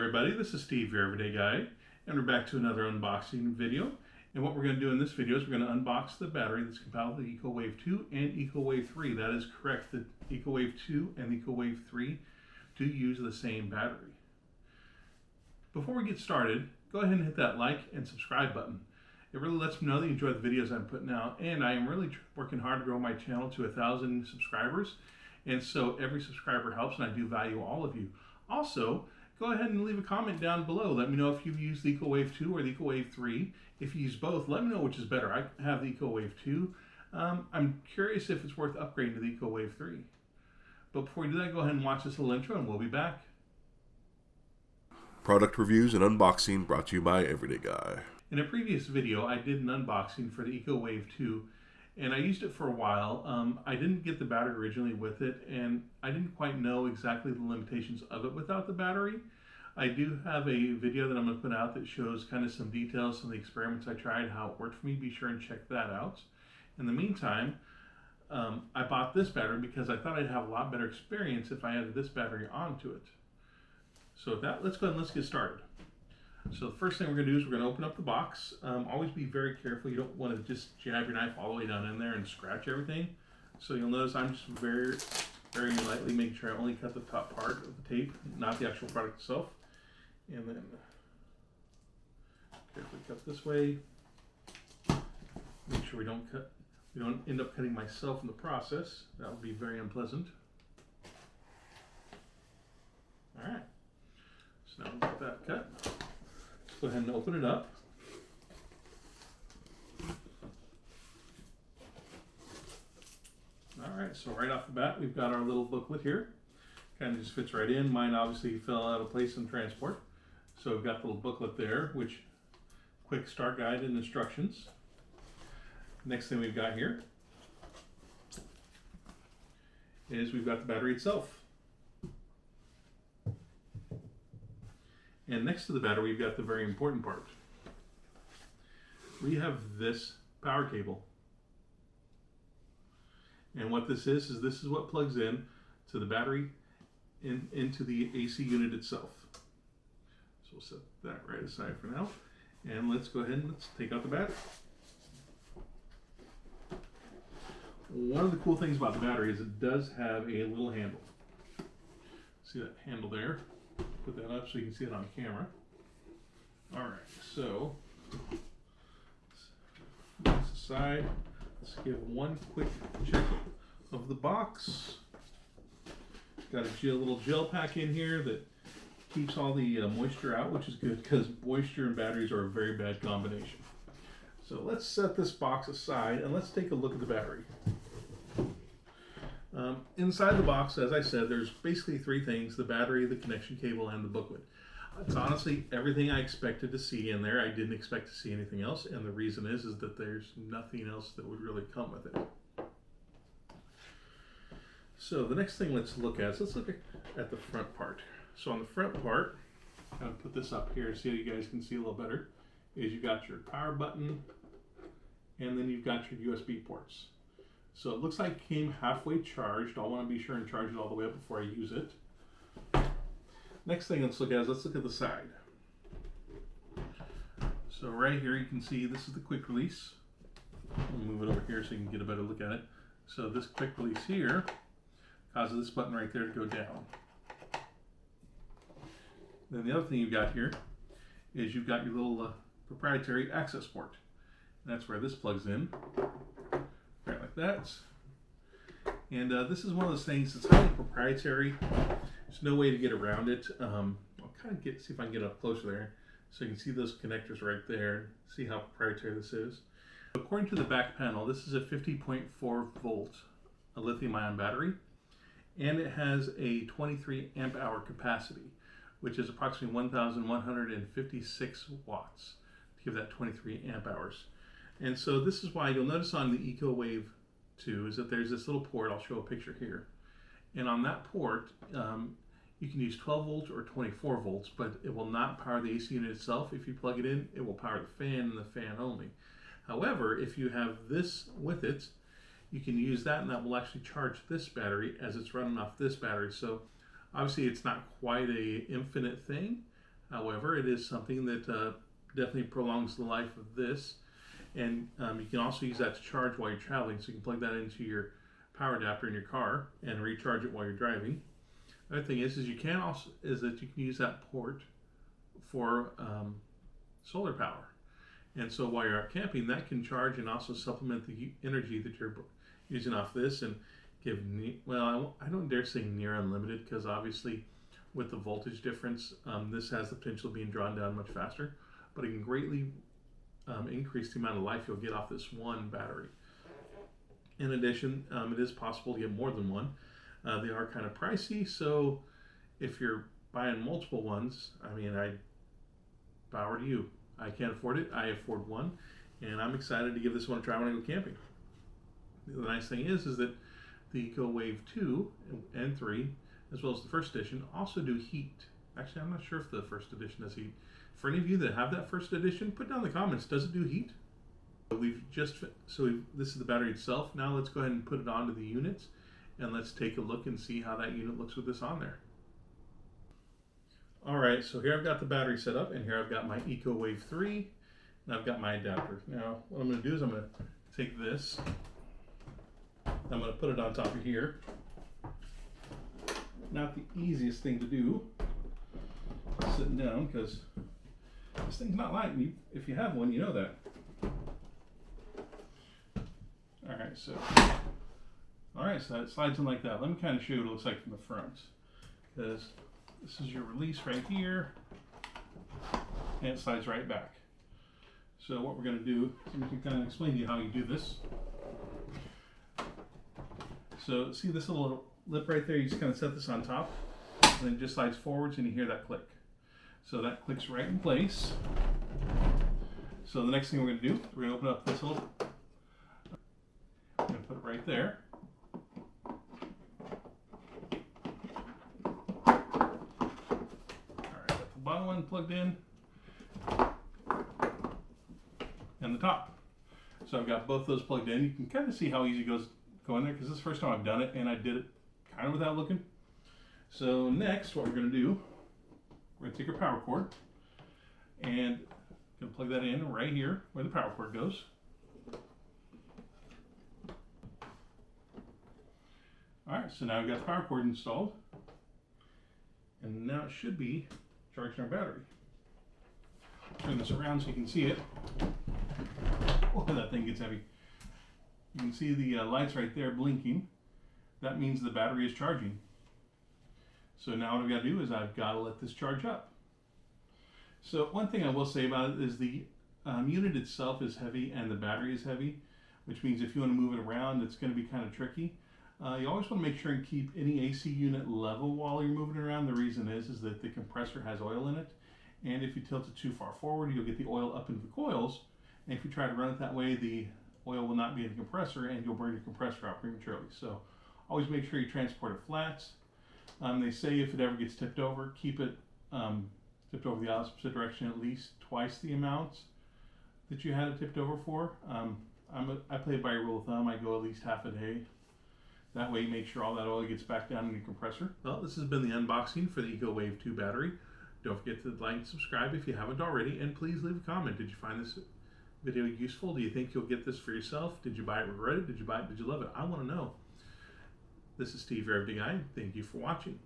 everybody, this is Steve, your Everyday Guy, and we're back to another unboxing video. And what we're going to do in this video is we're going to unbox the battery that's compatible with the Ecoflow Wave 2 and Ecoflow Wave 3. That is correct, the Ecoflow Wave 2 and the Ecoflow Wave 3 do use the same battery. Before we get started, go ahead and hit that like and subscribe button. It really lets me know that you enjoy the videos I'm putting out, and I am really working hard to grow my channel to 1,000 subscribers, and so every subscriber helps, and I do value all of you. Also, go ahead and leave a comment down below. Let me know if you've used the Ecoflow Wave 2 or the Ecoflow Wave 3. If you use both, let me know which is better. I have the Ecoflow Wave 2. I'm curious if it's worth upgrading to the Ecoflow Wave 3. But before we do that, go ahead and watch this little intro, and we'll be back. Product reviews and unboxing brought to you by Everyday Guy. In a previous video, I did an unboxing for the Ecoflow Wave 2, and I used it for a while. I didn't get the battery originally with it, and I didn't quite know exactly the limitations of it without the battery. I do have a video that I'm going to put out that shows kind of some details, some of the experiments I tried, how it worked for me. Be sure and check that out. In the meantime, I bought this battery because I thought I'd have a lot better experience if I added this battery onto it. So with that, let's go ahead and let's get started. So the first thing we're going to do is we're going to open up the box. Always be very careful. You don't want to just jab your knife all the way down in there and scratch everything. So you'll notice I'm just very lightly making sure I only cut the top part of the tape, not the actual product itself. And then carefully cut this way. Make sure we don't end up cutting myself in the process. That would be very unpleasant. All right. So now we've got that cut. Go ahead and open it up. Alright, so right off the bat we've got our little booklet here. Kind of just fits right in. Mine obviously fell out of place in transport. So we've got the little booklet there, which quick start guide and instructions. Next thing we've got here is we've got the battery itself. And next to the battery, we've got the very important part. We have this power cable. And what this is what plugs in to the battery into the AC unit itself. So we'll set that right aside for now. And let's go ahead and let's take out the battery. One of the cool things about the battery is it does have a little handle. See that handle there? Put that up so you can see it on camera. Alright, so this aside, let's give one quick check of the box. Got a little gel pack in here that keeps all the moisture out, which is good because moisture and batteries are a very bad combination. So let's set this box aside and let's take a look at the battery. Inside the box, as I said, there's basically three things: the battery, the connection cable, and the booklet. It's honestly everything I expected to see in there. I didn't expect to see anything else, and the reason is that there's nothing else that would really come with it. So the next thing let's look at the front part. So on the front part, I'll put this up here so you guys can see a little better, is you've got your power button, and then you've got your USB ports. So it looks like it came halfway charged. I'll want to be sure and charge it all the way up before I use it. Next thing let's look at the side. So right here you can see this is the quick release. I'll move it over here so you can get a better look at it. So this quick release here causes this button right there to go down. Then the other thing you've got here is you've got your little proprietary access port. And that's where this plugs in. Right like that. And this is one of those things that's highly proprietary. There's no way to get around it. I'll kind of see if I can get up closer there so you can see those connectors right there. See how proprietary this is. According to the back panel, this is a 50.4 volt lithium-ion battery, and it has a 23 amp hour capacity, which is approximately 1,156 watts to give that 23 amp hours. And so this is why you'll notice on the Ecoflow Wave 2 is that there's this little port. I'll show a picture here. And on that port, you can use 12 volts or 24 volts, but it will not power the AC unit itself. If you plug it in, it will power the fan and the fan only. However, if you have this with it, you can use that, and that will actually charge this battery as it's running off this battery. So obviously it's not quite an infinite thing. However, it is something that definitely prolongs the life of this. And you can also use that to charge while you're traveling. So you can plug that into your power adapter in your car and recharge it while you're driving. The other thing is that you can use that port for solar power. And so while you're out camping, that can charge and also supplement the energy that you're using off this and give, well, I don't dare say near unlimited, because obviously with the voltage difference, this has the potential of being drawn down much faster, but it can greatly increase the amount of life you'll get off this one battery. In addition, it is possible to get more than one. They are kind of pricey, so if you're buying multiple ones, I mean, if I were you, I can't afford it. I afford one, and I'm excited to give this one a try when I go camping. The nice thing is that the Ecoflow Wave 2 and 3, as well as the first edition, also do heat. Actually, I'm not sure if the first edition does heat. For any of you that have that first edition, put down in the comments, does it do heat? This is the battery itself. Now let's go ahead and put it onto the units, and let's take a look and see how that unit looks with this on there. Alright, so here I've got the battery set up, and here I've got my Ecoflow Wave 3, and I've got my adapter. Now, what I'm going to do is I'm going to take this, I'm going to put it on top of here. Not the easiest thing to do, sitting down, because this thing's not light. If you have one, you know that. Alright, so that slides in like that. Let me kind of show you what it looks like from the front, because this is your release right here, and it slides right back. So what we're going to do is we can kind of explain to you how you do this. So see this little lip right there? You just kind of set this on top, and then it just slides forwards, and you hear that click. So that clicks right in place. So the next thing we're going to do, we're going to open up this little, I'm going to put it right there. Bottom one plugged in, and the top. So I've got both those plugged in. You can kind of see how easy it goes in there, because this is the first time I've done it, and I did it kind of without looking. So next, what we're going to do, we're going to take our power cord and going to plug that in right here where the power cord goes. Alright, so now we've got the power cord installed, and now it should be charging our battery. Turn this around so you can see it. Oh, that thing gets heavy. You can see the lights right there blinking. That means the battery is charging. So now what I've got to do is I've got to let this charge up. So one thing I will say about it is the unit itself is heavy and the battery is heavy, which means if you want to move it around, it's going to be kind of tricky. You always want to make sure and keep any AC unit level while you're moving it around. The reason is that the compressor has oil in it, and if you tilt it too far forward, you'll get the oil up into the coils, and if you try to run it that way, the oil will not be in the compressor, and you'll burn your compressor out prematurely. So always make sure you transport it flat. They say if it ever gets tipped over, keep it tipped over the opposite direction at least twice the amount that you had it tipped over for. I play by a rule of thumb. I go at least half a day. That way you make sure all that oil gets back down in your compressor. Well, this has been the unboxing for the Ecoflow Wave 2 battery. Don't forget to like and subscribe if you haven't already, and please leave a comment. Did you find this video useful? Do you think you'll get this for yourself? Did you buy it, regret it? Did you buy it, did you love it? I want to know. This is Steve, your Everyday Guy. Thank you for watching.